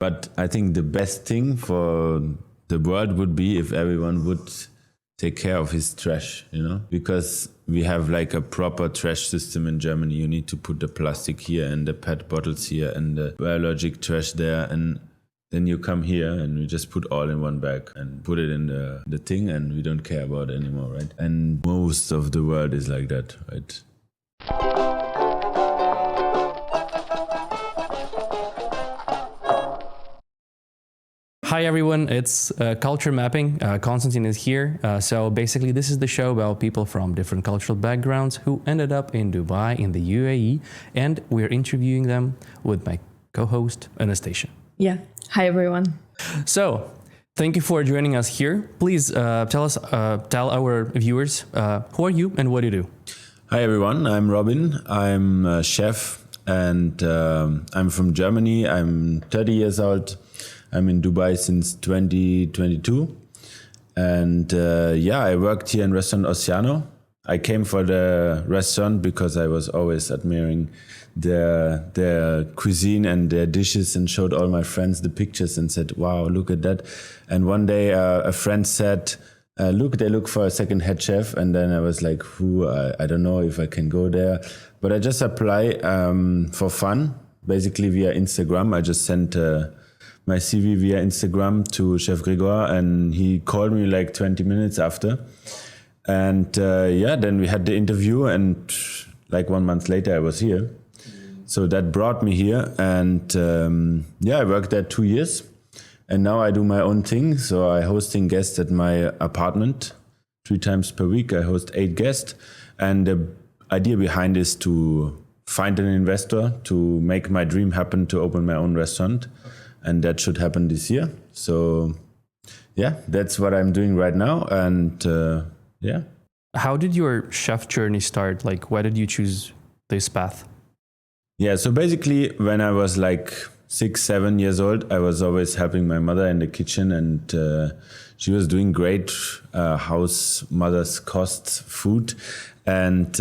But I think the best thing for the world would be if everyone would take care of his trash, because we have like a proper trash system in Germany. You need to put the plastic here and the PET bottles here and the biologic trash there, and then you come here and we just put all in one bag and put it in the thing, and we don't care about it anymore, right? And most of the world is like that, right? Hi everyone, it's Culture Mapping. Konstantin is here. So basically this is the show about people from different cultural backgrounds who ended up in Dubai in the UAE, and we're interviewing them with my co-host Anastasia. Yeah. Hi everyone. So thank you for joining us here. Please tell our viewers who are you and what do you do? Hi everyone, I'm Robin. I'm a chef and I'm from Germany. I'm 30 years old. I'm in Dubai since 2022. And I worked here in restaurant Ossiano. I came for the restaurant because I was always admiring their cuisine and their dishes, and showed all my friends the pictures and said, wow, look at that. And one day a friend said, look, they look for a second head chef. And then I was like, I don't know if I can go there. But I just apply for fun, basically via Instagram. I just sent my CV via Instagram to Chef Grégoire, and he called me like 20 minutes after. And then we had the interview, and like 1 month later I was here. So that brought me here, and I worked there 2 years, and now I do my own thing. So I hosting guests at my apartment 3 times per week. I host 8 guests, and the idea behind is to find an investor to make my dream happen, to open my own restaurant, and that should happen this year. So that's what I'm doing right now, and How did your chef journey start? Like, why did you choose this path? Yeah, so basically when I was like 6-7 years old, I was always helping my mother in the kitchen, and she was doing great house mother's cost food. And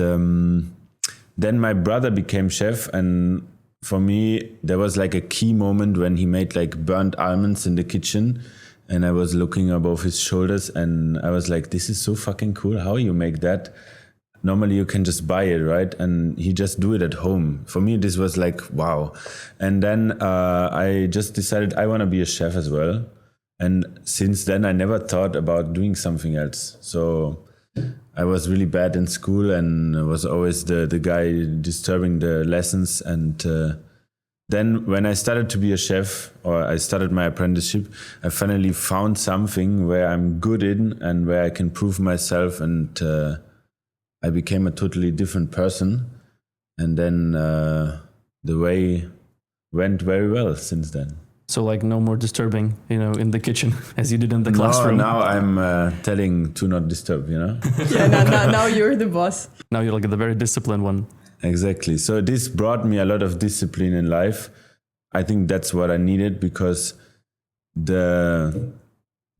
then my brother became chef, and for me, there was like a key moment when he made like burnt almonds in the kitchen, and I was looking above his shoulders, and I was like, this is so fucking cool. How you make that? Normally you can just buy it, right? And he just do it at home. For me, this was like, wow. And then I just decided I want to be a chef as well. And since then, I never thought about doing something else. So I was really bad in school, and I was always the guy disturbing the lessons. And then when I started to be a chef, or I started my apprenticeship, I finally found something where I'm good in and where I can prove myself, and I became a totally different person. And then the way went very well since then. So like no more disturbing, in the kitchen as you did in the classroom. Now I'm telling to not disturb, Yeah, now you're the boss. Now you're like the very disciplined one. Exactly. So this brought me a lot of discipline in life. I think that's what I needed, because the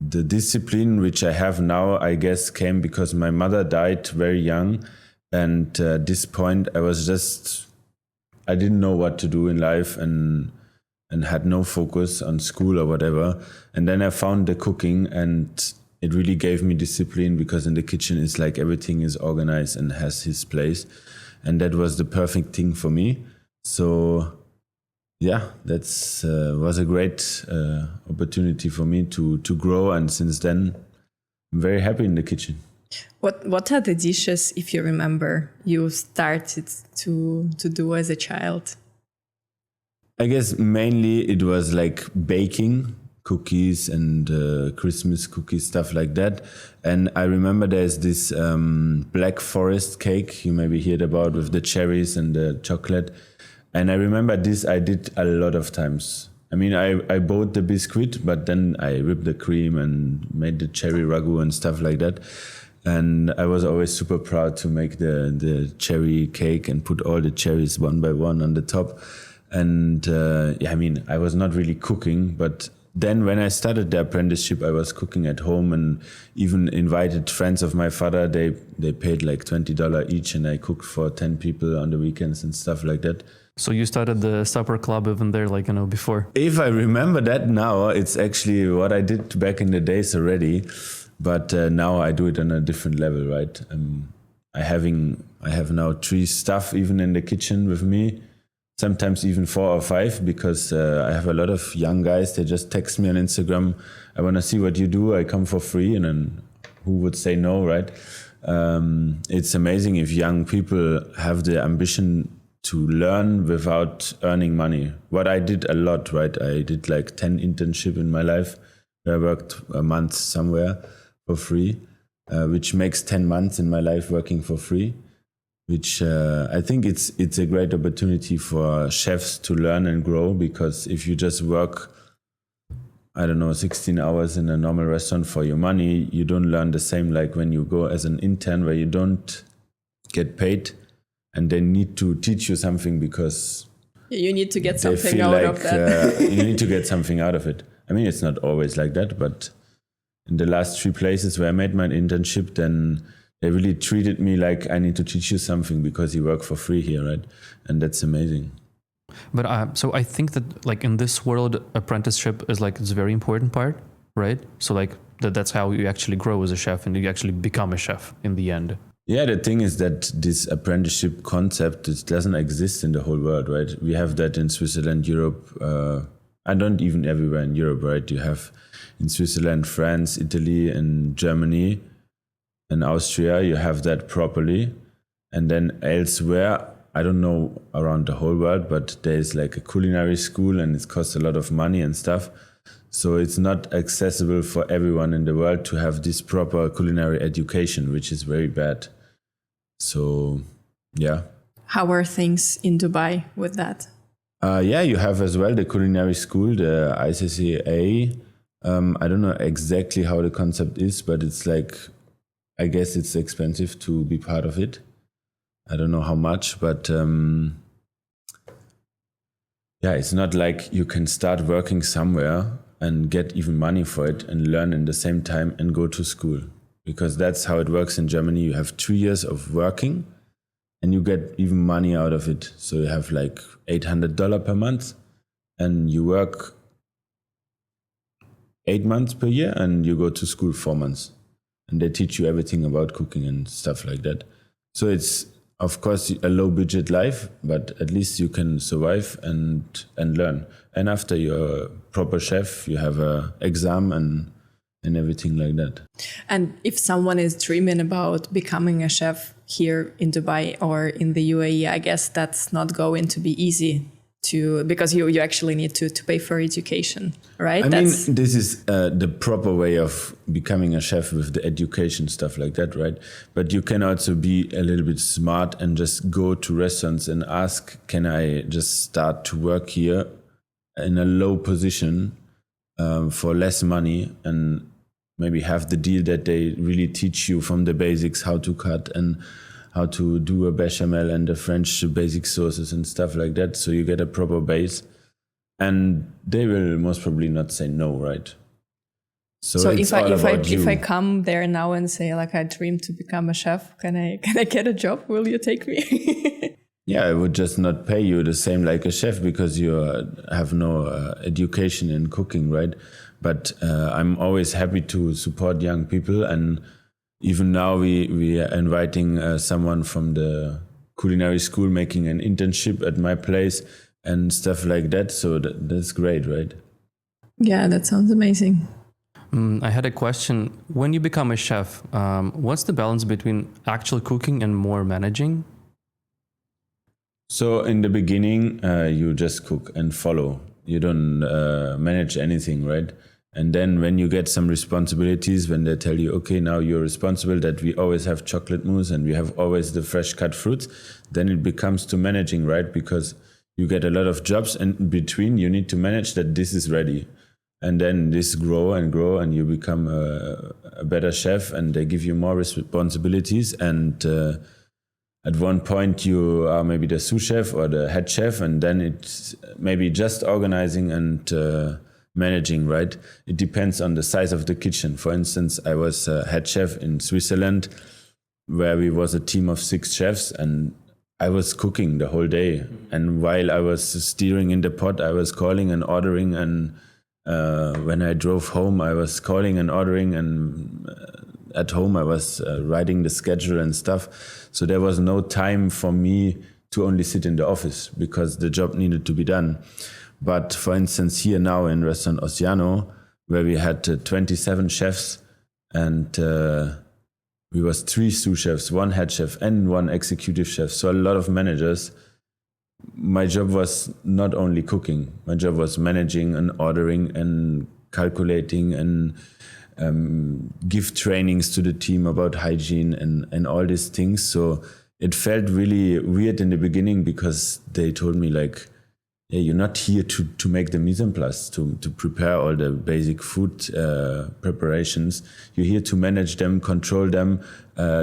discipline which I have now, I guess, came because my mother died very young. And at this point, I didn't know what to do in life, and had no focus on school or whatever. And then I found the cooking, and it really gave me discipline, because in the kitchen it's like everything is organized and has its place. And that was the perfect thing for me. So that's was a great opportunity for me to grow. And since then, I'm very happy in the kitchen. What are the dishes, if you remember, you started to do as a child? I guess mainly it was like baking, cookies and Christmas cookies, stuff like that. And I remember there's this Black Forest cake you maybe heard about, with the cherries and the chocolate. And I remember this I did a lot of times. I mean, I bought the biscuit, but then I whipped the cream and made the cherry ragu and stuff like that. And I was always super proud to make the cherry cake and put all the cherries one by one on the top. And I was not really cooking, but then when I started the apprenticeship, I was cooking at home, and even invited friends of my father. They paid like $20 each, and I cooked for 10 people on the weekends and stuff like that. So you started the supper club even there, like, before. If I remember that now, it's actually what I did back in the days already, but now I do it on a different level, right? I have now 3 staff even in the kitchen with me, sometimes even 4 or 5, because I have a lot of young guys. They just text me on Instagram, I want to see what you do, I come for free, and then who would say no, right? It's amazing if young people have the ambition to learn without earning money. What I did a lot, right? I did like 10 internship in my life. I worked a month somewhere for free, which makes 10 months in my life working for free, which I think it's a great opportunity for chefs to learn and grow, because if you just work, 16 hours in a normal restaurant for your money, you don't learn the same like when you go as an intern, where you don't get paid and they need to teach you something because you need to get they something feel out like, of that. you need to get something out of it. I mean, it's not always like that, but in the last 3 places where I made my internship, then they really treated me like I need to teach you something because you work for free here, right? And that's amazing. But so I think that like in this world, apprenticeship is like it's a very important part, right? So like that's how you actually grow as a chef and you actually become a chef in the end. Yeah, the thing is that this apprenticeship concept, it doesn't exist in the whole world, right? We have that in Switzerland, Europe, and not even everywhere in Europe, right? You have in Switzerland, France, Italy, and Germany, and Austria, you have that properly. And then elsewhere, I don't know around the whole world, but there's like a culinary school and it costs a lot of money and stuff. So it's not accessible for everyone in the world to have this proper culinary education, which is very bad. So, yeah. How are things in Dubai with that? Yeah, you have as well the culinary school, the ICCA. I don't know exactly how the concept is, but it's like, I guess it's expensive to be part of it. I don't know how much, but yeah, it's not like you can start working somewhere and get even money for it and learn in the same time and go to school. Because that's how it works in Germany. You have 2 years of working and you get even money out of it. So you have like $800 per month and you work 8 months per year and you go to school 4 months. And they teach you everything about cooking and stuff like that. So it's, of course, a low budget life, but at least you can survive and learn. And after you're a proper chef, you have an exam and everything like that. And if someone is dreaming about becoming a chef here in Dubai or in the UAE, I guess that's not going to be easy because you actually need to pay for education, right? I mean, this is the proper way of becoming a chef with the education stuff like that, right? But you can also be a little bit smart and just go to restaurants and ask, can I just start to work here in a low position for less money, and maybe have the deal that they really teach you from the basics how to cut and how to do a bechamel and the French basic sauces and stuff like that. So you get a proper base, and they will most probably not say no, right? So if I come there now and say like I dream to become a chef, can I get a job? Will you take me? Yeah, I would just not pay you the same like a chef because you have no education in cooking, right? But I'm always happy to support young people, and even now we are inviting someone from the culinary school making an internship at my place and stuff like that. So that's great, right? Yeah, that sounds amazing. I had a question. When you become a chef, what's the balance between actual cooking and more managing? So in the beginning, you just cook and follow. You don't manage anything, right? And then when you get some responsibilities, when they tell you, okay, now you're responsible that we always have chocolate mousse and we have always the fresh cut fruits, then it becomes to managing, right? Because you get a lot of jobs, and in between you need to manage that this is ready. And then this grow and you become a better chef, and they give you more responsibilities. And at one point you are maybe the sous chef or the head chef, and then it's maybe just organizing and managing, right? It depends on the size of the kitchen. For instance, I was a head chef in Switzerland, where we was a team of 6 chefs, and I was cooking the whole day, and while I was steering in the pot, I was calling and ordering, and when I drove home, I was calling and ordering, and at home I was writing the schedule and stuff. So there was no time for me to only sit in the office because the job needed to be done. But for instance, here now in restaurant Ossiano, where we had 27 chefs, and we was 3 sous chefs, 1 head chef and 1 executive chef. So a lot of managers. My job was not only cooking. My job was managing and ordering and calculating and give trainings to the team about hygiene and all these things. So it felt really weird in the beginning because they told me like, yeah, you're not here to make the mise en place, to prepare all the basic food preparations. You're here to manage them, control them,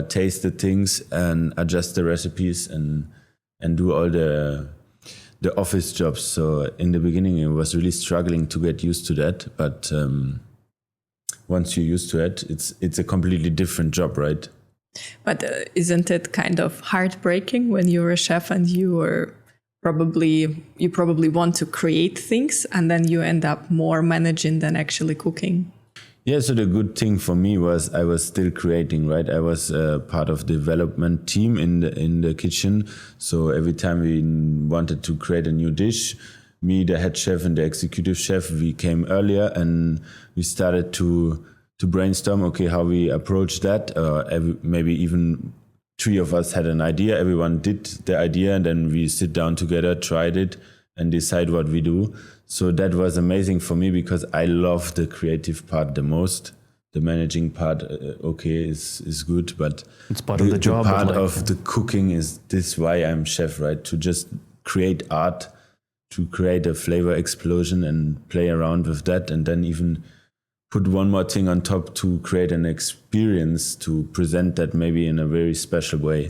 taste the things and adjust the recipes and do all the office jobs. So in the beginning, I was really struggling to get used to that. But once you're used to it, it's a completely different job, right? But isn't it kind of heartbreaking when you're a chef and you probably want to create things and then you end up more managing than actually cooking? Yeah, so the good thing for me was I was still creating, right? I was part of the development team in the kitchen. So every time we wanted to create a new dish, me, the head chef and the executive chef, we came earlier and we started to brainstorm, okay, how we approach that. Maybe even 3 of us had an idea, everyone did the idea, and then we sit down together, tried it, and decide what we do. So that was amazing for me because I love the creative part the most. The managing part, is good, but it's part of the job. The part of the cooking is this why I'm chef, right? To just create art, to create a flavor explosion and play around with that, and then even put one more thing on top to create an experience to present that maybe in a very special way.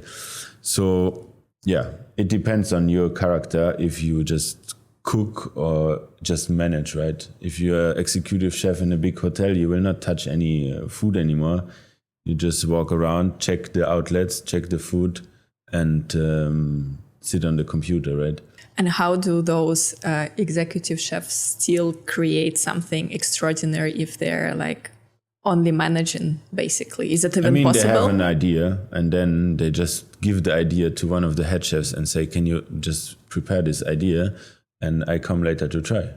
So yeah, it depends on your character if you just cook or just manage, right? If you're an executive chef in a big hotel, you will not touch any food anymore. You just walk around, check the outlets, check the food, and sit on the computer, right? And how do those executive chefs still create something extraordinary if they're like only managing, basically? Is it even possible? They have an idea and then they just give the idea to one of the head chefs and say, can you just prepare this idea and I come later to try.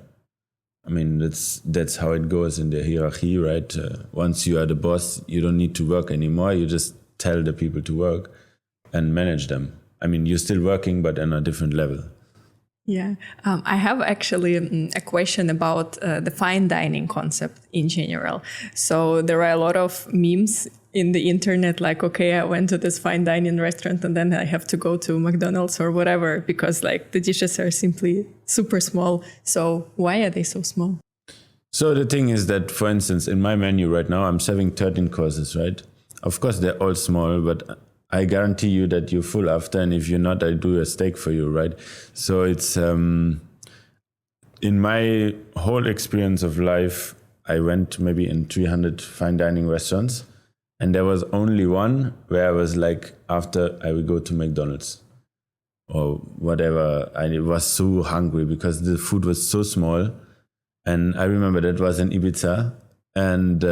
I mean, that's how it goes in the hierarchy, right? Once you are the boss, you don't need to work anymore. You just tell the people to work and manage them. I mean, you're still working, but on a different level. Yeah, I have actually a question about the fine dining concept in general. So there are a lot of memes in the internet like, okay, I went to this fine dining restaurant and then I have to go to McDonald's or whatever because like the dishes are simply super small. So why are they so small? So the thing is that, for instance, in my menu right now, I'm serving 13 courses, right? Of course, they're all small, but I guarantee you that you're full after, and if you're not, I do a steak for you, right? So it's in my whole experience of life, I went maybe in 300 fine dining restaurants, and there was only one where I was like, after I will go to McDonald's or whatever. I was so hungry because the food was so small, and I remember that was in Ibiza, and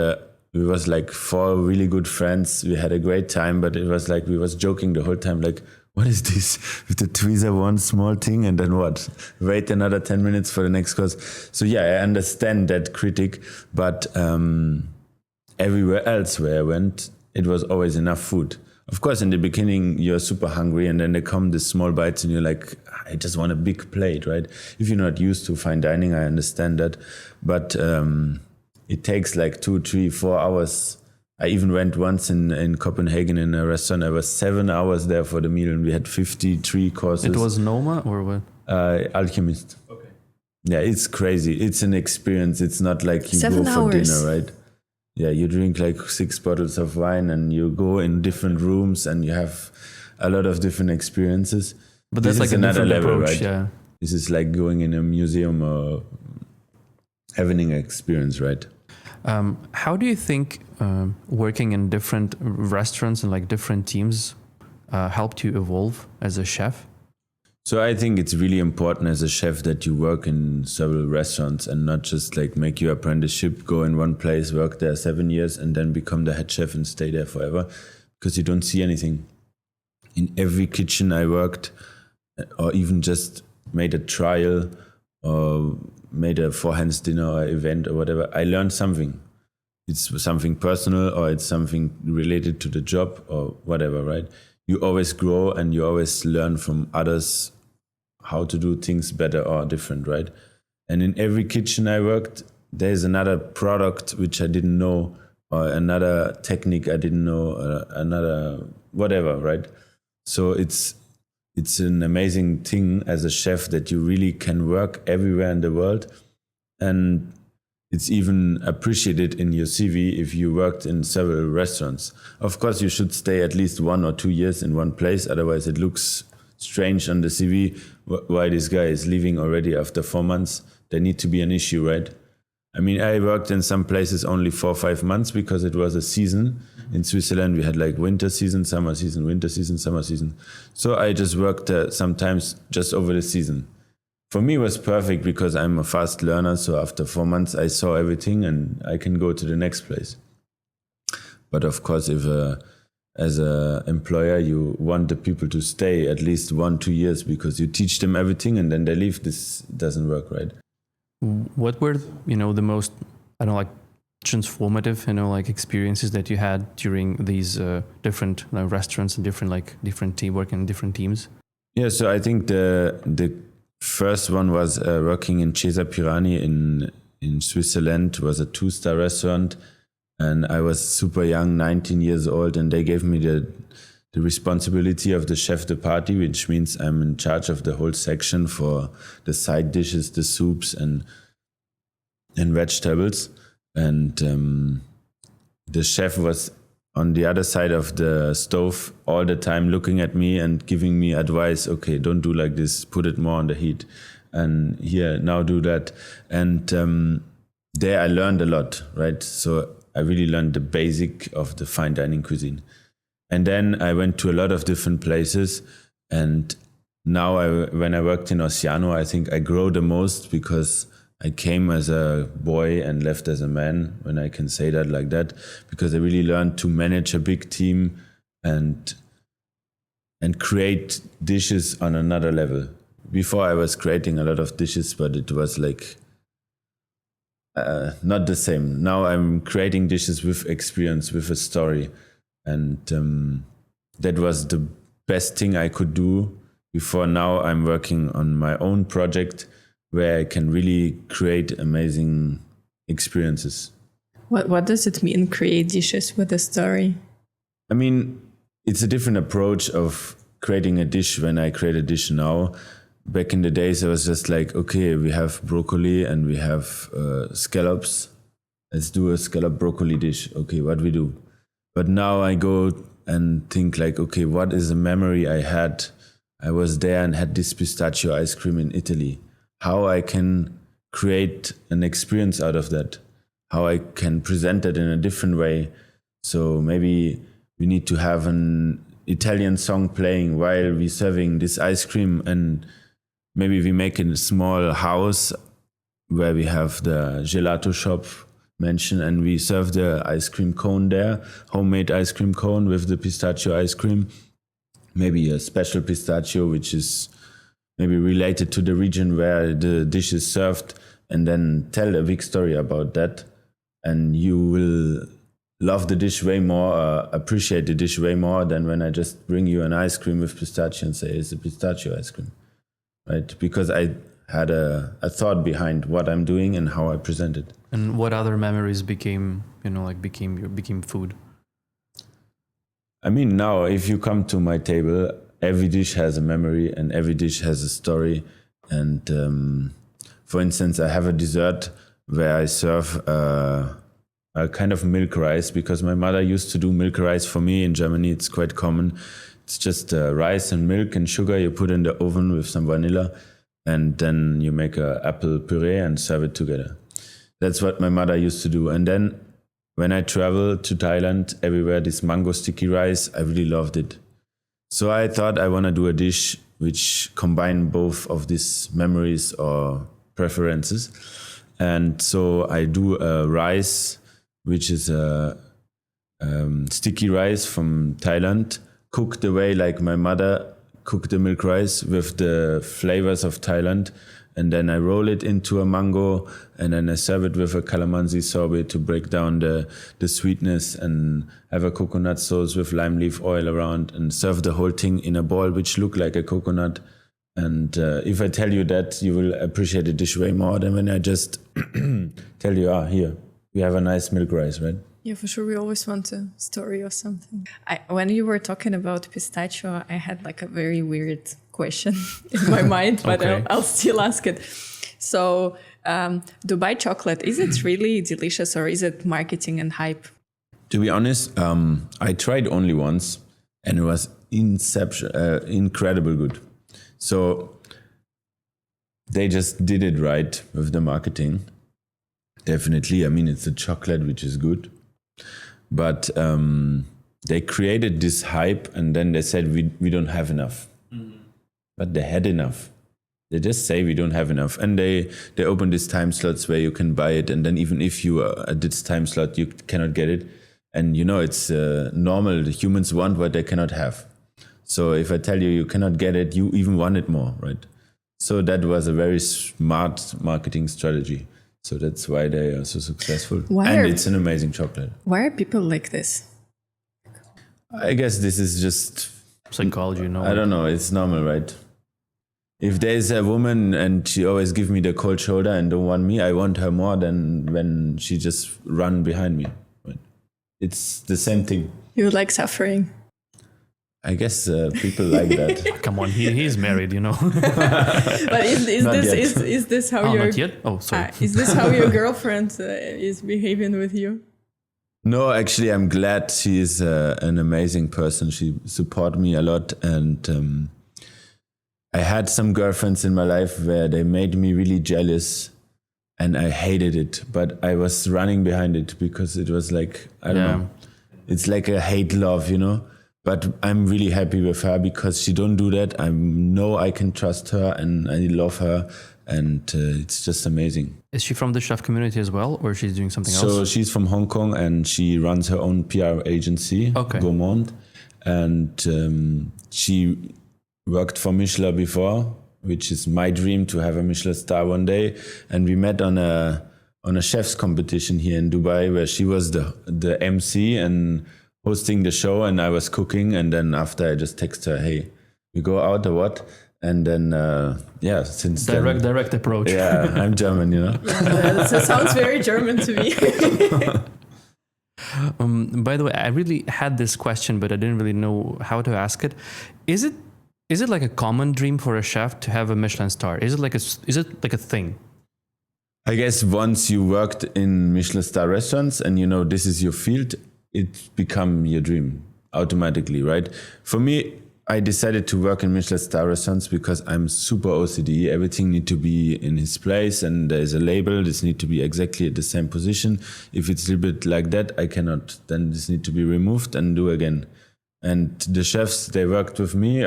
we was like 4 really good friends. We had a great time, but it was like we was joking the whole time, like, what is this? With the tweezer, one small thing, and then what? Wait another 10 minutes for the next course. So yeah, I understand that critic, but everywhere else where I went, it was always enough food. Of course, in the beginning, you're super hungry, and then they come the small bites, and you're like, I just want a big plate, right? If you're not used to fine dining, I understand that, but it takes like 2, 3, 4 hours. I even went once in Copenhagen in a restaurant. I was 7 hours there for the meal, and we had 53 courses. It was Noma or what? Alchemist. Okay. Yeah, it's crazy. It's an experience. It's not like you 7 go for hours. dinner, right? Yeah, you drink like 6 bottles of wine, and you go in different rooms, and you have a lot of different experiences. But that's like another level, approach, right? Yeah. This is like going in a museum or having an experience, right? How do you think working in different restaurants and like different teams helped you evolve as a chef? So I think it's really important as a chef that you work in several restaurants and not just like make your apprenticeship, go in one place, work there 7 years and then become the head chef and stay there forever, because you don't see anything. In every kitchen I worked, or even just made a trial or made a four-hands dinner or event or whatever, I learned something. It's something personal or it's something related to the job or whatever, right? You always grow and you always learn from others how to do things better or different, right? And in every kitchen I worked, there's another product which I didn't know, or another technique I didn't know, another whatever, right? So it's an amazing thing as a chef that you really can work everywhere in the world, and it's even appreciated in your CV if you worked in several restaurants. Of course, you should stay at least 1 or 2 years in one place, otherwise it looks strange on the CV why this guy is leaving already after 4 months. There need to be an issue, right? I mean, I worked in some places only 4 or 5 months because it was a season. In Switzerland, we had like winter season, summer season, winter season, summer season. So I just worked sometimes just over the season. For me, it was perfect because I'm a fast learner. So after 4 months, I saw everything and I can go to the next place. But of course, if as an employer, you want the people to stay at least 1-2 years because you teach them everything and then they leave, this doesn't work, right? What were, the most, transformative, experiences that you had during these different restaurants and different team working in different teams? Yeah, so I think the first one was working in Cesa Pirani in Switzerland. It was a 2-star restaurant, and I was super young, 19 years old, and they gave me the responsibility of the chef de partie, which means I'm in charge of the whole section for the side dishes, the soups and vegetables. And the chef was on the other side of the stove all the time looking at me and giving me advice. Okay, don't do like this, put it more on the heat. And here, now do that. And there I learned a lot, right? So I really learned the basic of the fine dining cuisine. And then I went to a lot of different places. And now when I worked in Ossiano, I think I grow the most because I came as a boy and left as a man, when I can say that like that, because I really learned to manage a big team and create dishes on another level. Before I was creating a lot of dishes, but it was like not the same. Now I'm creating dishes with experience, with a story. And that was the best thing I could do. Before now I'm working on my own project where I can really create amazing experiences. What does it mean, create dishes with a story? I mean, it's a different approach of creating a dish when I create a dish now. Back in the days, I was just like, okay, we have broccoli and we have scallops. Let's do a scallop broccoli dish. Okay, what we do? But now I go and think like, okay, what is a memory I had? I was there and had this pistachio ice cream in Italy. How I can create an experience out of that, how I can present it in a different way. So maybe we need to have an Italian song playing while we're serving this ice cream, and maybe we make a small house where we have the gelato shop mentioned and we serve the ice cream cone there, homemade ice cream cone with the pistachio ice cream, maybe a special pistachio which is maybe related to the region where the dish is served, and then tell a big story about that. And you will love the dish way more, appreciate the dish way more than when I just bring you an ice cream with pistachio and say it's a pistachio ice cream, right? Because I had a thought behind what I'm doing and how I present it. And what other memories became food? I mean, now if you come to my table, every dish has a memory and every dish has a story. And for instance, I have a dessert where I serve a kind of milk rice, because my mother used to do milk rice for me in Germany. It's quite common. It's just rice and milk and sugar you put in the oven with some vanilla, and then you make an apple puree and serve it together. That's what my mother used to do. And then when I travel to Thailand, everywhere this mango sticky rice, I really loved it. So I thought I want to do a dish which combine both of these memories or preferences. And so I do a rice, which is a sticky rice from Thailand, cooked the way like my mother cooked the milk rice with the flavors of Thailand. And then I roll it into a mango, and then I serve it with a calamansi sorbet to break down the sweetness, and have a coconut sauce with lime leaf oil around, and serve the whole thing in a ball which look like a coconut. And if I tell you that, you will appreciate the dish way more than when I just tell you, here, we have a nice milk rice, right? Yeah, for sure. We always want a story or something. When you were talking about pistachio, I had like a very weird question in my mind, but Okay. I'll still ask it. So, Dubai chocolate, is it really delicious or is it marketing and hype? To be honest, I tried only once, and it was incredible good. So they just did it right with the marketing. Definitely. I mean, it's a chocolate, which is good. But they created this hype, and then they said, we don't have enough. But they had enough. They just say we don't have enough. And they open these time slots where you can buy it. And then even if you are at this time slot, you cannot get it. And it's normal. The humans want what they cannot have. So if I tell you you cannot get it, you even want it more, right? So that was a very smart marketing strategy. So that's why they are so successful. It's an amazing chocolate. Why are people like this? I guess this is just Psychology, I don't know. It's normal, right? If there's a woman and she always give me the cold shoulder and don't want me, I want her more than when she just run behind me. Right? It's the same thing. You like suffering? I guess people like that. Come on, he's married, But is this how not yet? Oh, sorry. is this how your girlfriend is behaving with you? No, actually, I'm glad she is an amazing person. She support me a lot, and I had some girlfriends in my life where they made me really jealous, and I hated it. But I was running behind it because it was like, I don't know, it's like a hate love, But I'm really happy with her because she don't do that. I know I can trust her, and I love her, and it's just amazing. Is she from the chef community as well, or she's doing something else? So she's from Hong Kong, and she runs her own PR agency, Gault&Millau, and she worked for Michelin before, which is my dream to have a Michelin star one day. And we met on a chef's competition here in Dubai, where she was the MC and hosting the show, and I was cooking. And then after I just text her, hey, we go out or what? And then, since then... Direct approach. Yeah, I'm German, That sounds very German to me. By the way, I really had this question, but I didn't really know how to ask it. Is it like a common dream for a chef to have a Michelin star? Is it like a thing? I guess once you worked in Michelin star restaurants and this is your field, it become your dream automatically, right? For me, I decided to work in Michelin star restaurants because I'm super OCD. Everything need to be in its place, and there's a label. This need to be exactly at the same position. If it's a little bit like that, I cannot. Then this need to be removed and do again. And the chefs, they work with me,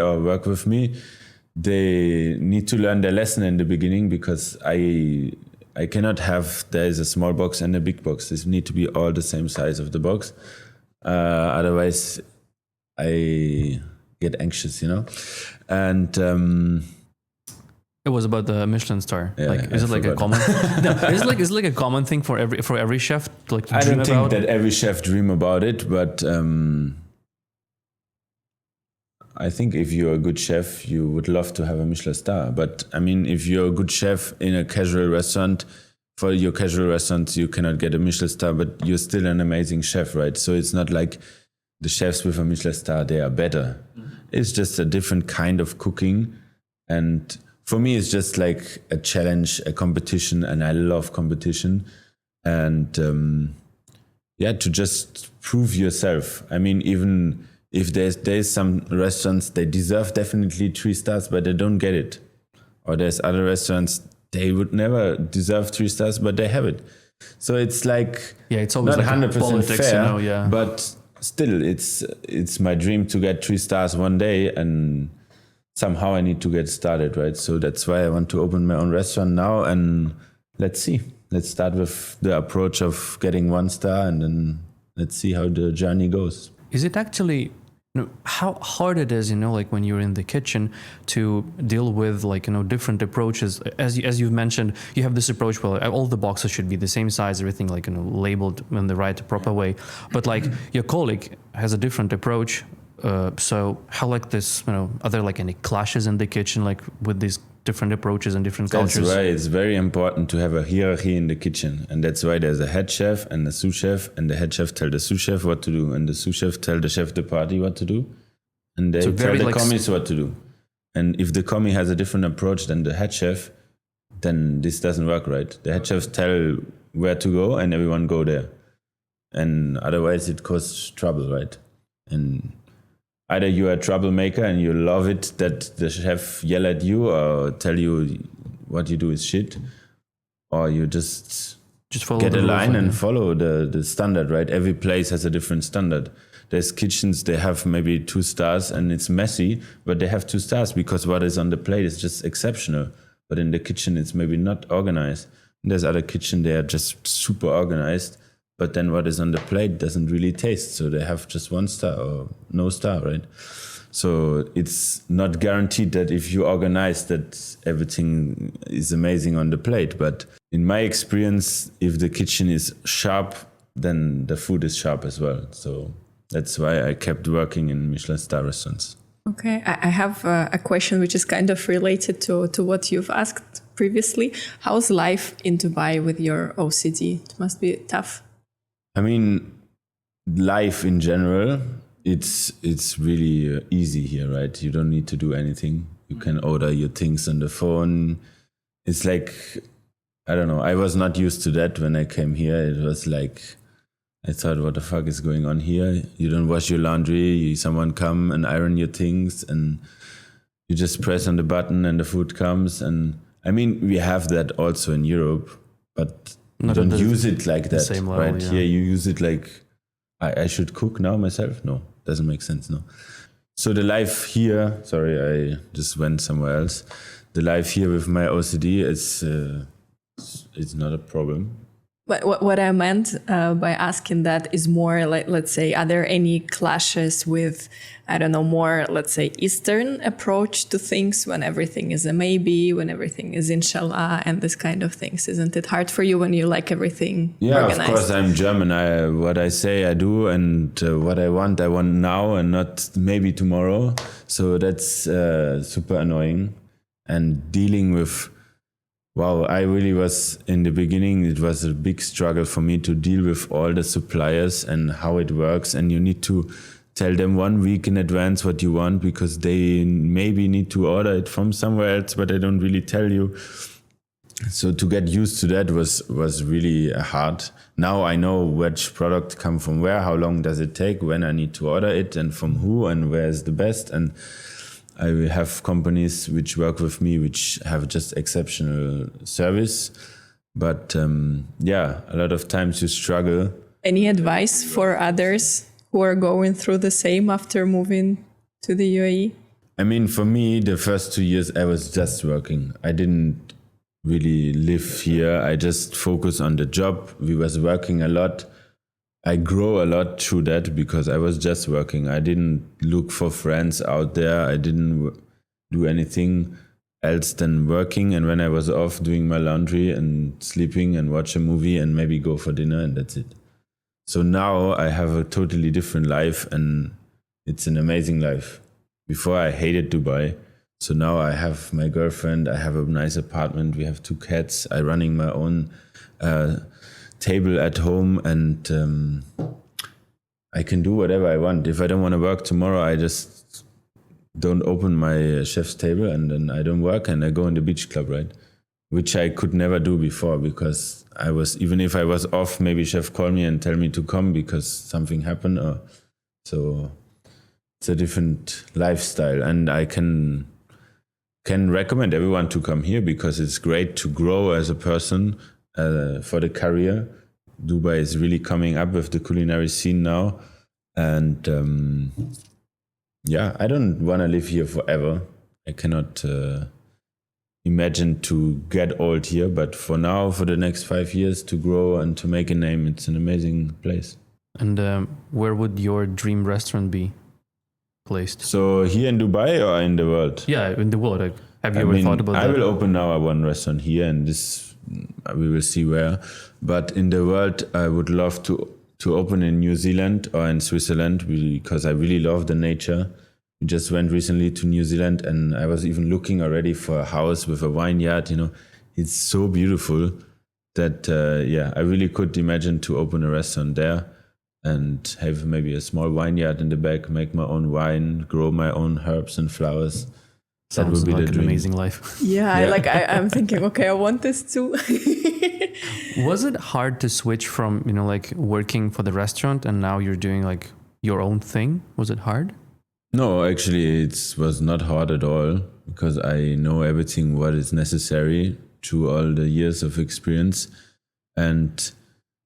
they need to learn their lesson in the beginning, because I cannot have, there is a small box and a big box. This need to be all the same size of the box. Otherwise, I get anxious, And it was about the Michelin star. Yeah, is it like a common? Is it like a common thing for every chef to dream about? I don't think that every chef dream about it, but I think if you're a good chef, you would love to have a Michelin star. But I mean, if you're a good chef in a casual restaurant, for your casual restaurant, you cannot get a Michelin star, but you're still an amazing chef, right? So it's not like the chefs with a Michelin star, they are better. Mm-hmm. It's just a different kind of cooking. And for me, it's just like a challenge, a competition, and I love competition. And to just prove yourself. I mean, even if there's some restaurants, they deserve definitely 3 stars, but they don't get it. Or there's other restaurants, they would never deserve 3 stars, but they have it. So it's like, it's always not like 100% politics, fair, yeah. but still, it's my dream to get 3 stars one day, and somehow I need to get started, right? So that's why I want to open my own restaurant now, and let's see. Let's start with the approach of getting 1 star, and then let's see how the journey goes. Is it actually, how hard it is, like when you're in the kitchen to deal with like, different approaches? As you've mentioned, you have this approach where all the boxes should be the same size, everything like, labeled in the right, proper way. But like your colleague has a different approach. So how like this, are there like any clashes in the kitchen, like with these different approaches and different cultures? That's why it's very important to have a hierarchy in the kitchen. And that's why there's a head chef and a sous chef, and the head chef tell the sous chef what to do, and the sous chef tell the chef de partie what to do, and they tell the commis what to do. And if the commis has a different approach than the head chef, then this doesn't work, right? The head chefs tell where to go and everyone go there. And otherwise it causes trouble, right? And either you're a troublemaker and you love it that the chef yell at you or tell you what you do is shit, or you just follow get a line and follow the standard, right? Every place has a different standard. There's kitchens, they have maybe 2 stars and it's messy, but they have 2 stars because what is on the plate is just exceptional. But in the kitchen, it's maybe not organized. And there's other kitchen, they are just super organized, but then what is on the plate doesn't really taste. So they have just 1 star or no star, right? So it's not guaranteed that if you organize that everything is amazing on the plate. But in my experience, if the kitchen is sharp, then the food is sharp as well. So that's why I kept working in Michelin star restaurants. Okay, I have a question which is kind of related to what you've asked previously. How's life in Dubai with your OCD? It must be tough. I mean, life in general, it's really easy here, right? You don't need to do anything. You can order your things on the phone. It's like, I don't know, I was not used to that when I came here. It was like, I thought, what the fuck is going on here? You don't wash your laundry, someone come and iron your things, and you just press on the button and the food comes. And I mean, we have that also in Europe, but you don't use it like that, level, right? Yeah. Here you use it like, I should cook now myself? No, doesn't make sense, no. So the life here, sorry, I just went somewhere else. The life here with my OCD is it's not a problem. But what I meant by asking that is more like, let's say, are there any clashes with, I don't know, more, let's say, Eastern approach to things when everything is a maybe, when everything is inshallah and this kind of things? Isn't it hard for you when you like everything organized? Of course, I'm German. What I say, I do, and what I want now and not maybe tomorrow. So that's super annoying. And dealing with... Wow, I really was, in the beginning, it was a big struggle for me to deal with all the suppliers and how it works. And you need to tell them 1 week in advance what you want, because they maybe need to order it from somewhere else, but they don't really tell you. So to get used to that was really hard. Now I know which product come from where, how long does it take, when I need to order it, and from who, and where is the best. And I will have companies which work with me, which have just exceptional service. But a lot of times you struggle. Any advice for others who are going through the same after moving to the UAE? I mean, for me, the first 2 years I was just working. I didn't really live here. I just focused on the job. We was working a lot. I grow a lot through that because I was just working. I didn't look for friends out there. I didn't do anything else than working. And when I was off, doing my laundry and sleeping and watch a movie and maybe go for dinner, and that's it. So now I have a totally different life, and it's an amazing life. Before I hated Dubai. So now I have my girlfriend. I have a nice apartment. We have 2 cats. I'm running my own table at home, and I can do whatever I want. If I don't want to work tomorrow, I just don't open my chef's table, and then I don't work, and I go in the beach club, right? Which I could never do before, because even if I was off, maybe chef called me and tell me to come because something happened. So it's a different lifestyle, and I can recommend everyone to come here because it's great to grow as a person. For the career. Dubai is really coming up with the culinary scene now. And I don't want to live here forever. I cannot imagine to get old here, but for now, for the next 5 years, to grow and to make a name, it's an amazing place. And where would your dream restaurant be placed? So here in Dubai or in the world? Yeah, in the world. Like, have you ever thought about that? I will open now one restaurant here, and this we will see where. But in the world, I would love to open in New Zealand or in Switzerland, because I really love the nature. We just went recently to New Zealand, and I was even looking already for a house with a vineyard. It's so beautiful that I really could imagine to open a restaurant there and have maybe a small vineyard in the back, make my own wine, grow my own herbs and flowers. That Sounds would be like the an dream. amazing life. Yeah, I'm thinking, okay, I want this too. Was it hard to switch from, like working for the restaurant and now you're doing like your own thing? Was it hard? No, actually, it was not hard at all, because I know everything what is necessary through all the years of experience, and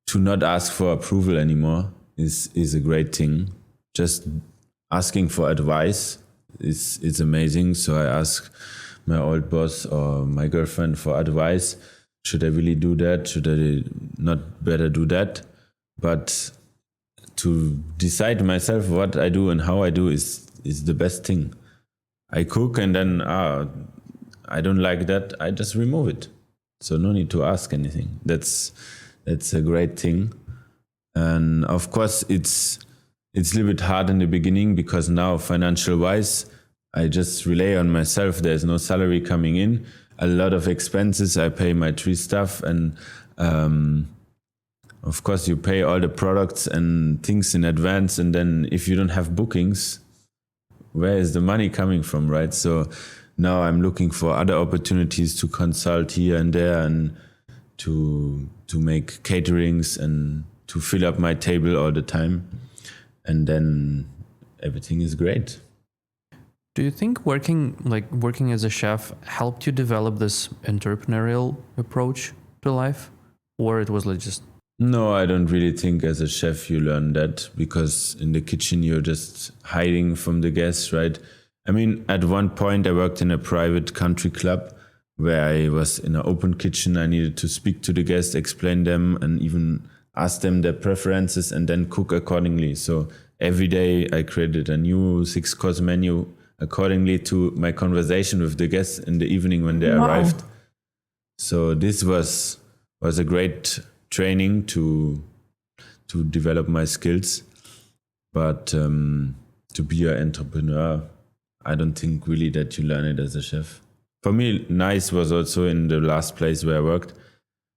to not ask for approval anymore is a great thing. Just asking for advice is amazing. So I ask my old boss or my girlfriend for advice. Should I really do that? Should I not better do that? But to decide myself what I do and how I do is the best thing. I cook and then I don't like that, I just remove it. So no need to ask anything. That's a great thing. And of course it's a little bit hard in the beginning, because now financial wise I just rely on myself. There's no salary coming in, a lot of expenses. I pay my 3 staff, and of course you pay all the products and things in advance, and then if you don't have bookings, where is the money coming from, right? So now I'm looking for other opportunities to consult here and there, and to make caterings and to fill up my table all the time, and then everything is great. Do you think working as a chef helped you develop this entrepreneurial approach to life, or it was like just? No, I don't really think as a chef you learn that, because in the kitchen you're just hiding from the guests, right? I mean, at one point I worked in a private country club where I was in an open kitchen. I needed to speak to the guests, explain them, and even ask them their preferences, and then cook accordingly. So every day I created a new 6-course menu accordingly to my conversation with the guests in the evening when they arrived. So this was a great training to develop my skills. But to be an entrepreneur, I don't think really that you learn it as a chef. For me, nice was also in the last place where I worked.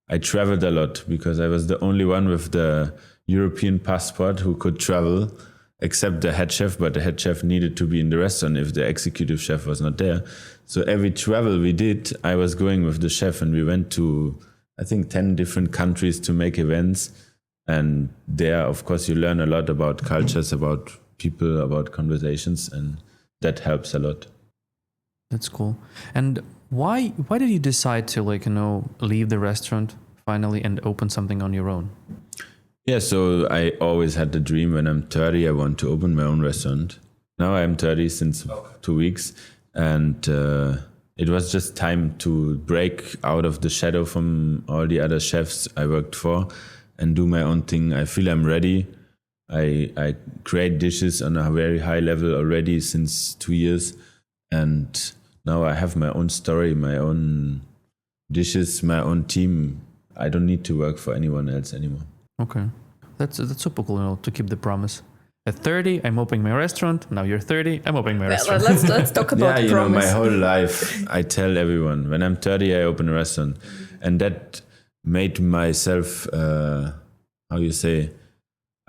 I traveled a lot because I was the only one with the European passport who could travel, except the head chef, but the head chef needed to be in the restaurant if the executive chef was not there. So every travel we did, I was going with the chef, and we went to, I think, 10 different countries to make events. And there, of course, you learn a lot about cultures, about people, about conversations, and that helps a lot. That's cool. And why did you decide to leave the restaurant finally and open something on your own? Yeah, so I always had the dream when I'm 30, I want to open my own restaurant. Now I'm 30 since 2 weeks, and it was just time to break out of the shadow from all the other chefs I worked for and do my own thing. I feel I'm ready. I create dishes on a very high level already since 2 years, and now I have my own story, my own dishes, my own team. I don't need to work for anyone else anymore. Okay, that's super cool, to keep the promise. At 30, I'm opening my restaurant. Now you're 30, I'm opening my restaurant. Let's talk about yeah, promise. My whole life, I tell everyone, when I'm 30, I open a restaurant. And that made myself,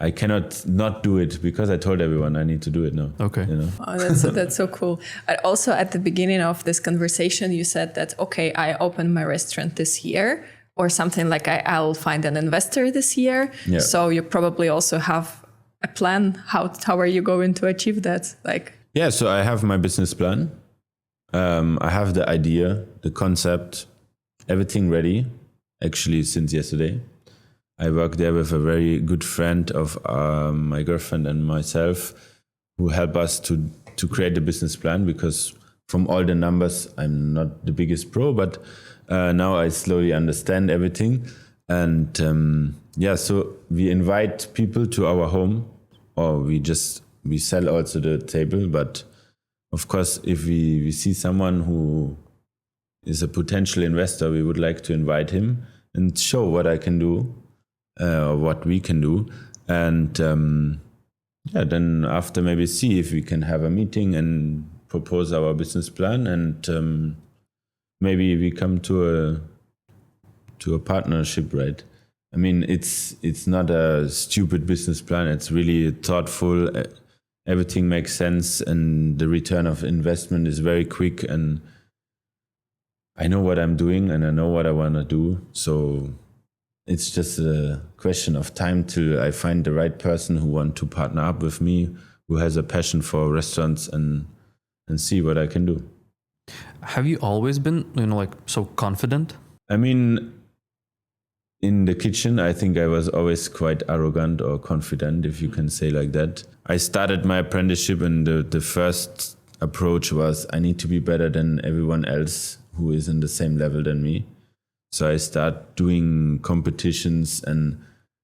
I cannot not do it, because I told everyone I need to do it now. Okay. Oh, that's so cool. Also, at the beginning of this conversation, you said that, okay, I open my restaurant this year, or something like I'll find an investor this year. Yeah. So you probably also have a plan. How are you going to achieve that? Yeah, so I have my business plan. I have the idea, the concept, everything ready, actually since yesterday. I work there with a very good friend of my girlfriend and myself, who help us to create a business plan, because from all the numbers, I'm not the biggest pro, but now I slowly understand everything. And so we invite people to our home, or we sell also the table. But of course, if we see someone who is a potential investor, we would like to invite him and show what I can do, or what we can do. And then after, maybe see if we can have a meeting and propose our business plan, and maybe we come to a partnership, right? I mean, it's not a stupid business plan. It's really thoughtful. Everything makes sense, and the return of investment is very quick. And I know what I'm doing, and I know what I want to do. So it's just a question of time till I find the right person who wants to partner up with me, who has a passion for restaurants, and see what I can do. Have you always been, so confident? I mean, in the kitchen, I think I was always quite arrogant or confident, if you can say like that. I started my apprenticeship, and the first approach was, I need to be better than everyone else who is in the same level than me. So I start doing competitions and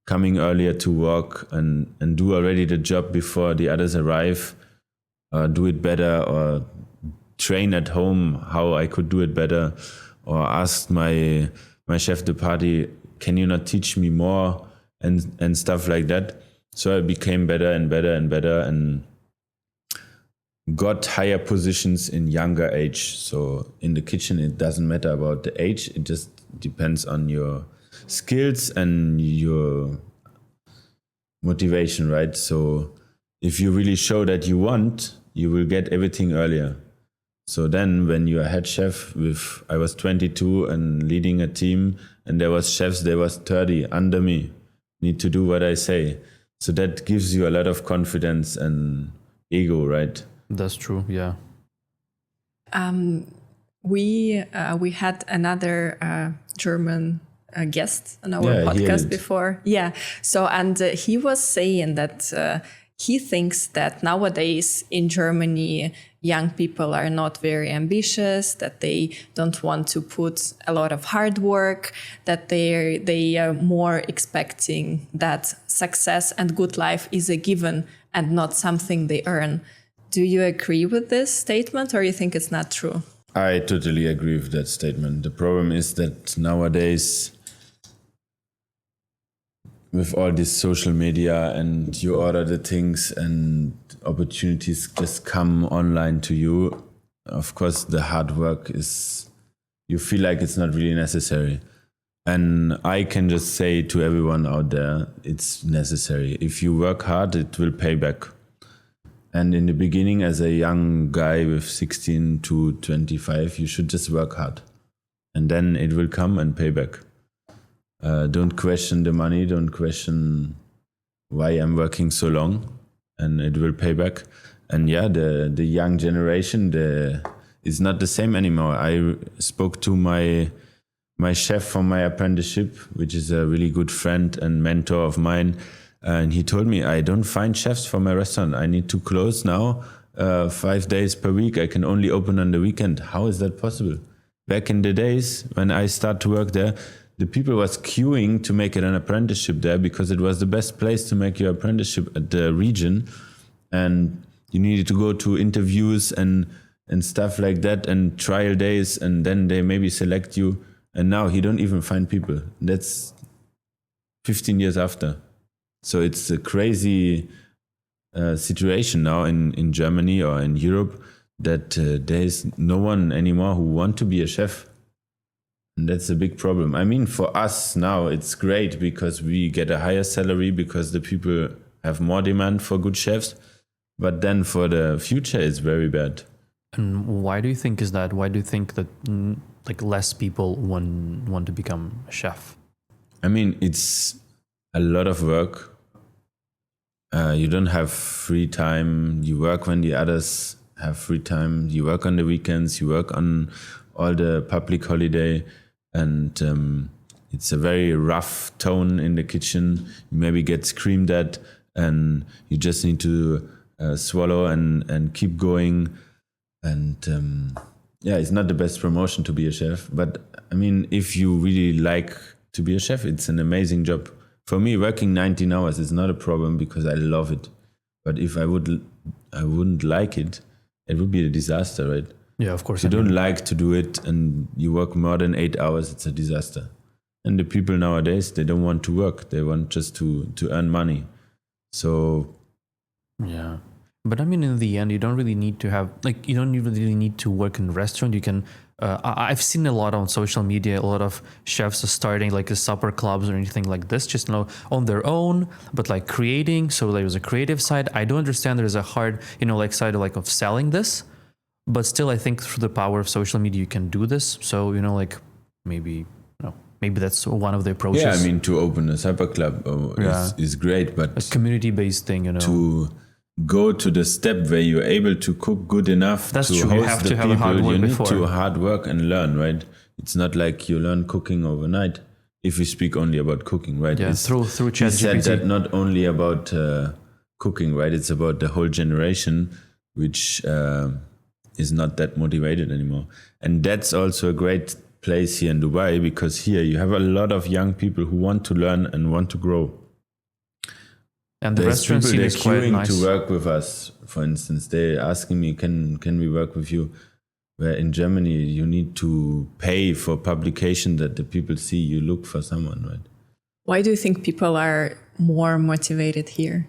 coming earlier to work and do already the job before the others arrive, do it better, or train at home how I could do it better, or ask my chef de partie, can you not teach me more, and stuff like that. So I became better and better and better, and got higher positions in younger age. So in the kitchen, it doesn't matter about the age. It just depends on your skills and your motivation, right? So if you really show that you want, you will get everything earlier. So then when you are head chef I was 22 and leading a team, and there was chefs, there was 30 under me, need to do what I say. So that gives you a lot of confidence and ego, right? That's true, yeah. We had another German guest on our podcast before. Yeah. So, and he was saying that he thinks that nowadays in Germany, young people are not very ambitious, that they don't want to put a lot of hard work, that they are more expecting that success and good life is a given and not something they earn. Do you agree with this statement, or you think it's not true? I totally agree with that statement. The problem is that nowadays, with all this social media, and you order the things and opportunities just come online to you, of course the hard work you feel like it's not really necessary. And I can just say to everyone out there, it's necessary. If you work hard, it will pay back. And in the beginning, as a young guy with 16 to 25, you should just work hard. And then it will come and pay back. Don't question the money, don't question why I'm working so long, and it will pay back. And yeah, the young generation is not the same anymore. I spoke to my chef from my apprenticeship, which is a really good friend and mentor of mine. And he told me, I don't find chefs for my restaurant. I need to close now 5 days per week. I can only open on the weekend. How is that possible? Back in the days when I started to work there, the people was queuing to make it an apprenticeship there, because it was the best place to make your apprenticeship at the region. And you needed to go to interviews and stuff like that, and trial days, and then they maybe select you. And now he don't even find people. That's 15 years after. So it's a crazy situation now in Germany or in Europe, that there is no one anymore who want to be a chef. And that's a big problem. I mean, for us now, it's great because we get a higher salary, because the people have more demand for good chefs. But then for the future, it's very bad. And why do you think is that? Why do you think that less people want to become a chef? I mean, it's a lot of work. You don't have free time. You work when the others have free time. You work on the weekends. You work on all the public holiday. And it's a very rough tone in the kitchen. You maybe get screamed at, and you just need to swallow and keep going. And it's not the best promotion to be a chef. But I mean, if you really like to be a chef, it's an amazing job. For me, working 19 hours is not a problem because I love it. But if I wouldn't like it, it would be a disaster, right? Yeah, of course. If you don't like to do it and you work more than 8 hours, it's a disaster. And the people nowadays, they don't want to work. They want just to earn money. So... Yeah. But I mean, in the end, you don't really need to have, like, you don't really need to work in a restaurant. You can, I've seen a lot on social media, a lot of chefs are starting like a supper clubs or anything like this, just on their own, but like creating. So there's a creative side. I do understand there's a hard, side of selling this, but still, I think through the power of social media, you can do this. So, maybe that's one of the approaches. Yeah, I mean, to open a supper club is great, but... A community-based thing, To go to the step where you're able to cook good enough that's to true. host You have the to have people, a hard work you need before. to hard work and learn, right? It's not like you learn cooking overnight, if we speak only about cooking, right? Yeah, it's, through ChatGPT. said that not only about cooking, right? It's about the whole generation, which is not that motivated anymore. And that's also a great place here in Dubai, because here you have a lot of young people who want to learn and want to grow. And the There's restaurant people scene they're is quite queuing nice. to work with us. For instance, they're asking me, can we work with you? Where in Germany you need to pay for publication that the people see you look for someone, right? Why do you think people are more motivated here?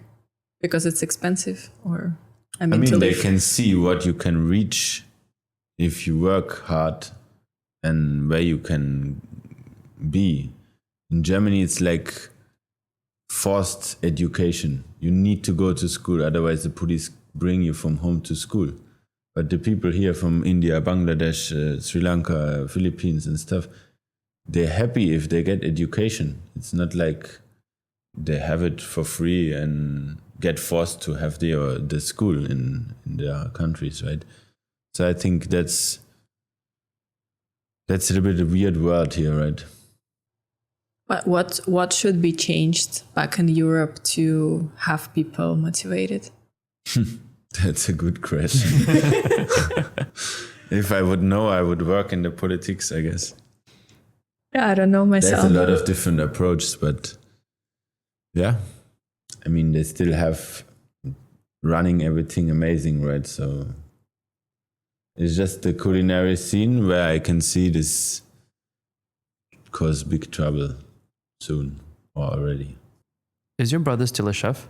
Because it's expensive, or I mean, they can see what you can reach if you work hard and where you can be. In Germany, it's like forced education. You need to go to school, otherwise the police bring you from home to school. But the people here from India, Bangladesh, Sri Lanka, Philippines and stuff, they're happy if they get education. It's not like they have it for free and get forced to have the school in their countries, right? So I think that's a little bit a weird world here, right? But what should be changed back in Europe to have people motivated? That's a good question. If I would know, I would work in the politics, I guess. Yeah, I don't know myself. There's a lot of different approaches, but yeah, I mean, they still have running everything amazing, right? So it's just the culinary scene where I can see this cause big trouble soon or already. Is your brother still a chef?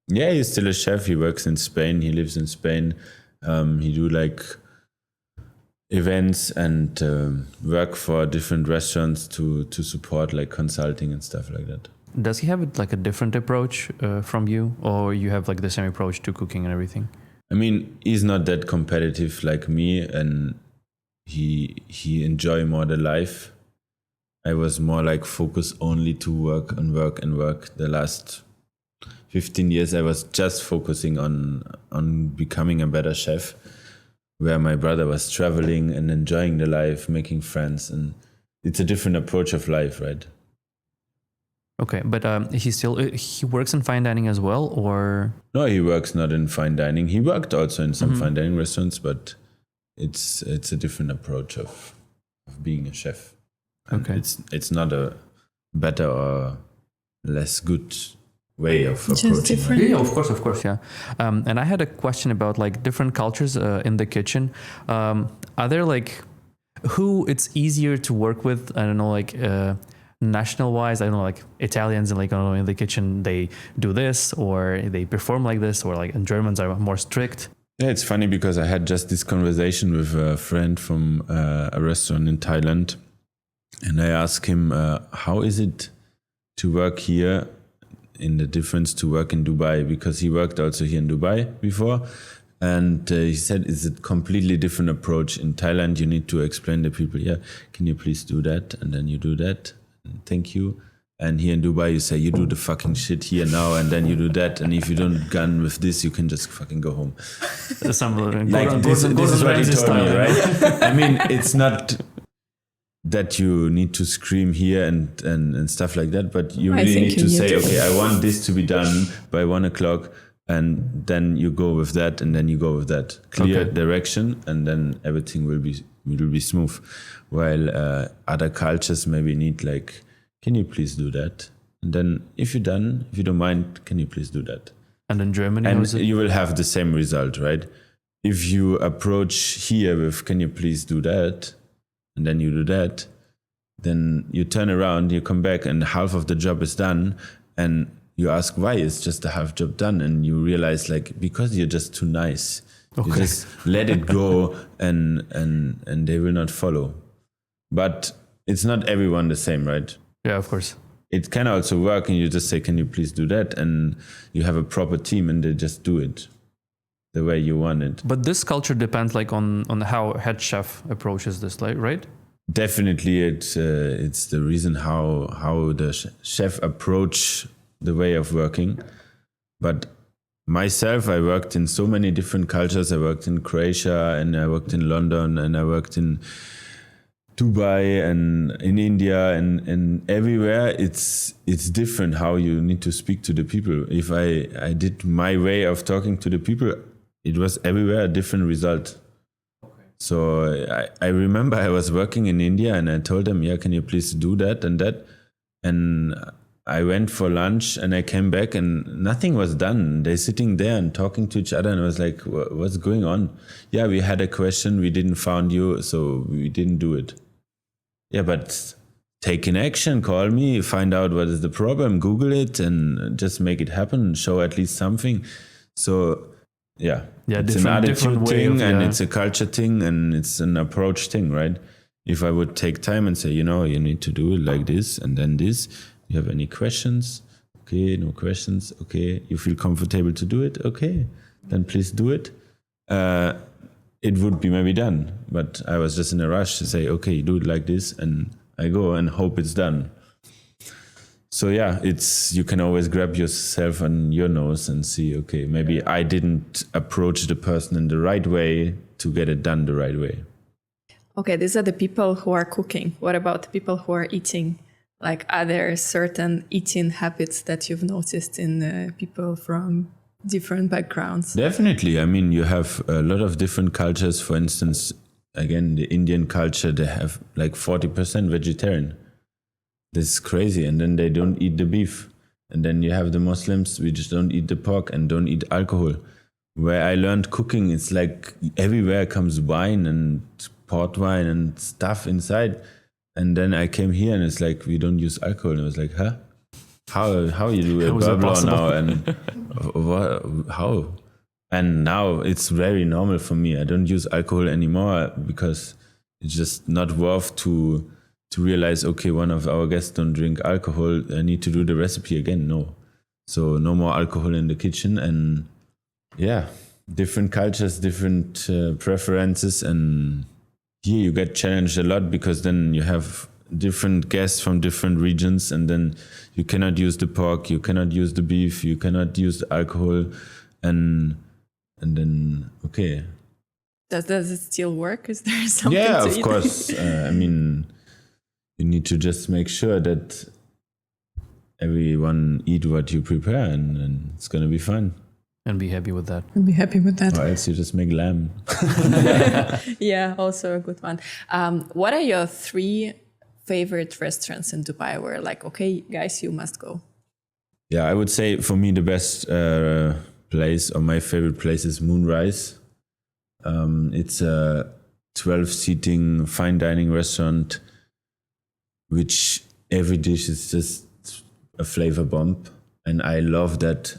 Yeah, he's still a chef. He works in Spain. He lives in Spain. He do like events and work for different restaurants to support like consulting and stuff like that. Does he have like a different approach from you, or you have like the same approach to cooking and everything? I mean, he's not that competitive like me, and he enjoy more the life. I was more like focused only to work and work and work. The last 15 years I was just focusing on becoming a better chef, where my brother was traveling and enjoying the life, making friends, and it's a different approach of life, right? Okay, but he works in fine dining as well, or? No, he works not in fine dining. He worked also in some fine dining restaurants, but it's a different approach of being a chef. And okay, it's not a better or less good way of just approaching different. it. Yeah, of course, yeah. And I had a question about like different cultures in the kitchen. Are there like who it's easier to work with? I don't know, like national wise, I don't know, like Italians and like, I don't know, in the kitchen they do this or they perform like this, or like, and Germans are more strict. Yeah, it's funny because I had just this conversation with a friend from a restaurant in Thailand, and I asked him, how is it to work here in the difference to work in Dubai, because he worked also here in Dubai before. And he said, it's a completely different approach. In Thailand, you need to explain to people, yeah, can you please do that? And then you do that. And thank you. And here in Dubai, you say, you do the fucking shit here now, and then you do that. And if you don't gun with this, you can just fucking go home. Like this is what he told me, right? I mean, it's not that you need to scream here and stuff like that, but you I really think need you to need say, to. okay, I want this to be done by 1:00, and then you go with that, and then you go with that clear Okay. direction, and then everything will be smooth. While other cultures maybe need like, can you please do that? And then if you're done, if you don't mind, can you please do that? And in Germany, how And is it? you will have the same result, right? If you approach here with, can you please do that? And then you do that, then you turn around, you come back, and half of the job is done. And you ask why is just a half job done, and you realize like, because you're just too nice. You Okay. just let it go, and they will not follow. But it's not everyone the same, right? Yeah, of course. It can also work, and you just say, can you please do that? And you have a proper team, and they just do it the way you want it. But this culture depends like on how head chef approaches this, like, right? Definitely, it's the reason how the chef approach the way of working. But myself, I worked in so many different cultures. I worked in Croatia, and I worked in London, and I worked in Dubai and in India, and everywhere it's different how you need to speak to the people. If I did my way of talking to the people, it was everywhere a different result. So I remember I was working in India, and I told them, yeah, can you please do that and that? And I went for lunch, and I came back, and nothing was done. They're sitting there and talking to each other, and I was like, what's going on? Yeah, we had a question, we didn't found you, so we didn't do it. Yeah, but take an action, call me, find out what is the problem, Google it, and just make it happen, show at least something. So yeah, it's an attitude thing, and it's a culture thing, and it's an approach thing, right? If I would take time and say, you need to do it like this and then this, you have any questions? Okay, no questions. Okay, you feel comfortable to do it? Okay, then please do it. It would be maybe done, but I was just in a rush to say, okay, you do it like this, and I go and hope it's done. So yeah, you can always grab yourself on your nose and see, okay, maybe I didn't approach the person in the right way to get it done the right way. Okay, these are the people who are cooking. What about the people who are eating? Like, are there certain eating habits that you've noticed in people from different backgrounds? Definitely. I mean, you have a lot of different cultures. For instance, again, the Indian culture, they have like 40% vegetarian. This is crazy. And then they don't eat the beef. And then you have the Muslims, we just don't eat the pork and don't eat alcohol. Where I learned cooking, it's like everywhere comes wine and port wine and stuff inside. And then I came here, and it's like, we don't use alcohol. And I was like, huh? How you do a bubbler now? And how? And now it's very normal for me. I don't use alcohol anymore because it's just not worth to realize, okay, one of our guests don't drink alcohol, I need to do the recipe again. No. So no more alcohol in the kitchen. And yeah, different cultures, different preferences. And here you get challenged a lot, because then you have different guests from different regions, and then you cannot use the pork, you cannot use the beef, you cannot use the alcohol, and then okay. Does it still work? Is there something Yeah, to of eat? course. I mean, you need to just make sure that everyone eat what you prepare, and it's gonna be fun. And be happy with that. I'll be happy with that. Or else you just make lamb. Yeah, also a good one. What are your 3 favorite restaurants in Dubai where like, okay, guys, you must go? Yeah, I would say for me the best place, or my favorite place, is Moonrise. It's a 12-seating fine dining restaurant, which every dish is just a flavor bomb. And I love that,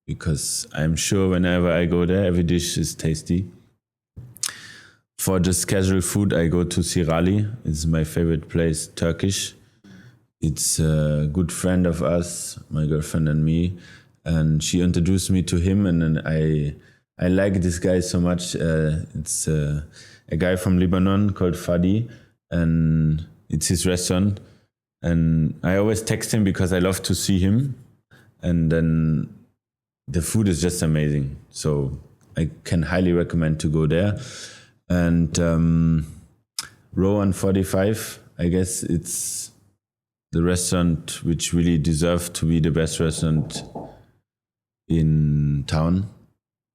because I'm sure whenever I go there, every dish is tasty. For just casual food, I go to Sirali. It's my favorite place, Turkish. It's a good friend of us, my girlfriend and me, and she introduced me to him, and then I like this guy so much. It's a guy from Lebanon called Fadi, and it's his restaurant. And I always text him because I love to see him, and then the food is just amazing. So I can highly recommend to go there. And Rowan 45 I guess it's the restaurant which really deserves to be the best restaurant in town,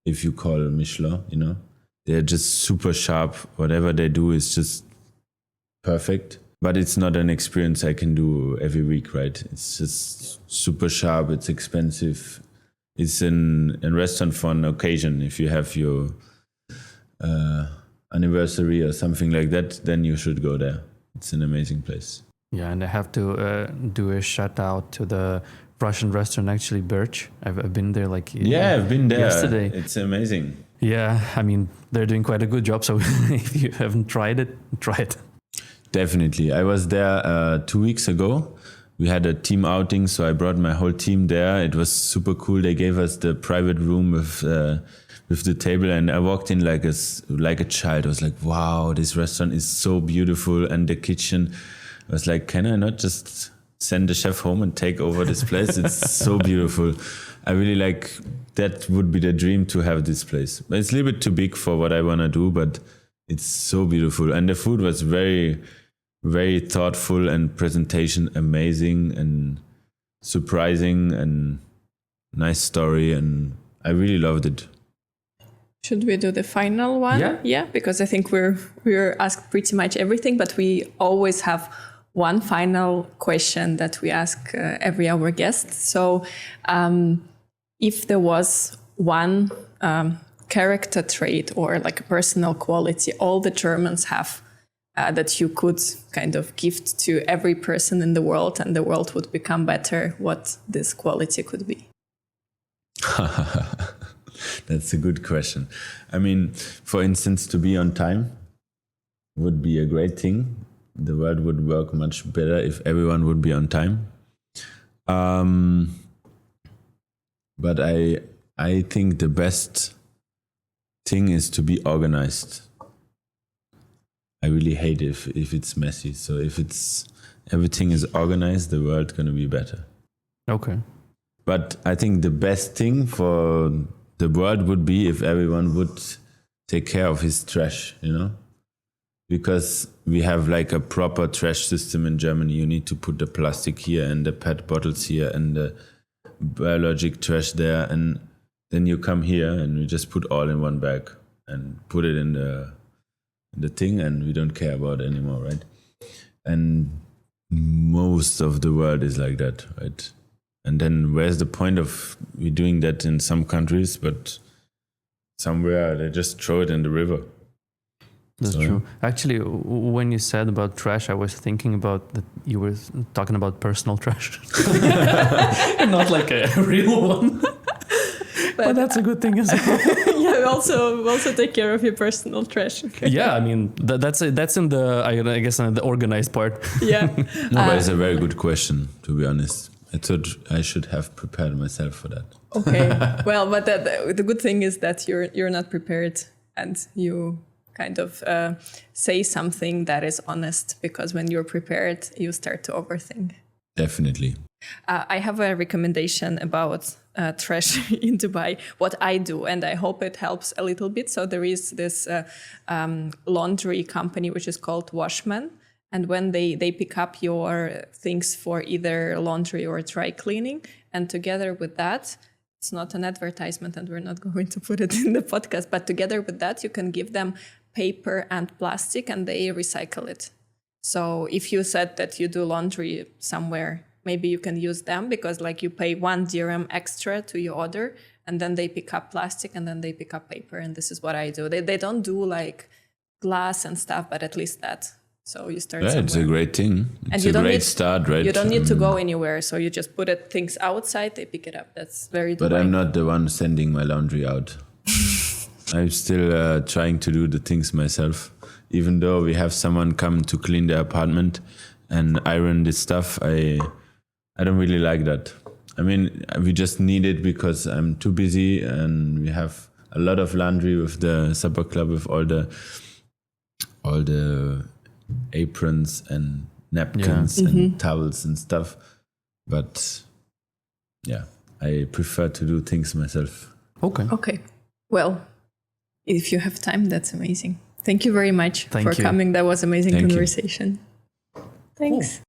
if you call Michelin, you know. They're just super sharp. Whatever they do is just perfect. But it's not an experience I can do every week, right? It's just super sharp. It's expensive. It's a restaurant for an occasion. If you have your anniversary or something like that, then you should go there. It's an amazing place. Yeah, and I have to do a shout out to the Russian restaurant, actually, Birch. I've been there I've been there yesterday. It's amazing. Yeah, I mean, they're doing quite a good job. So if you haven't tried it, try it. Definitely. I was there 2 weeks ago. We had a team outing, so I brought my whole team there. It was super cool. They gave us the private room with the table, and I walked in like a child. I was like, wow, this restaurant is so beautiful. And the kitchen, I was like, can I not just send the chef home and take over this place? It's so beautiful. I really like, that would be the dream to have this place. But it's a little bit too big for what I want to do, but it's so beautiful. And the food was very, very thoughtful, and presentation amazing and surprising, and nice story. And I really loved it. Should we do the final one? Yeah, because I think we're asked pretty much everything, but we always have one final question that we ask every our guest. So if there was one character trait or like a personal quality all the Germans have that you could kind of gift to every person in the world and the world would become better, what this quality could be? That's a good question. I mean, for instance, to be on time would be a great thing. The world would work much better if everyone would be on time. But I think the best thing is to be organized. I really hate if it's messy. So if everything is organized, the world's gonna be better. Okay. But I think the best thing for the world would be if everyone would take care of his trash, you know? Because we have like a proper trash system in Germany. You need to put the plastic here and the PET bottles here and the biologic trash there. And then you come here and we just put all in one bag and put it in the thing, and we don't care about it anymore, right? And most of the world is like that, right? And then where's the point of we doing that in some countries, but somewhere they just throw it in the river. That's true. Actually, when you said about trash, I was thinking about that you were talking about personal trash. Not like a real one. But that's a good thing as well. Yeah, also take care of your personal trash. Yeah, I mean, that's in the, I guess, the organized part. Yeah. No, but it's a very good question, to be honest. I thought I should have prepared myself for that. Okay. Well, but the good thing is that you're not prepared and you kind of say something that is honest, because when you're prepared, you start to overthink. Definitely. I have a recommendation about trash in Dubai, what I do, and I hope it helps a little bit. So there is this laundry company which is called Washman. And when they pick up your things for either laundry or dry cleaning, and together with that, it's not an advertisement and we're not going to put it in the podcast, but together with that, you can give them paper and plastic and they recycle it. So if you said that you do laundry somewhere, maybe you can use them, because like you pay 1 dirham extra to your order and then they pick up plastic and then they pick up paper. And this is what I do. They don't do like glass and stuff, but at least that. So you start somewhere. It's a great thing. It's a great start, right? You don't need to go anywhere. So you just put things outside, they pick it up. That's very Dubai. But I'm not the one sending my laundry out. I'm still trying to do the things myself. Even though we have someone come to clean the apartment and iron this stuff, I don't really like that. I mean, we just need it because I'm too busy and we have a lot of laundry with the supper club, with all the aprons and napkins and towels and stuff. But yeah, I prefer to do things myself. Okay. Well, if you have time, that's amazing. Thank you very much for coming. That was amazing conversation. Thanks.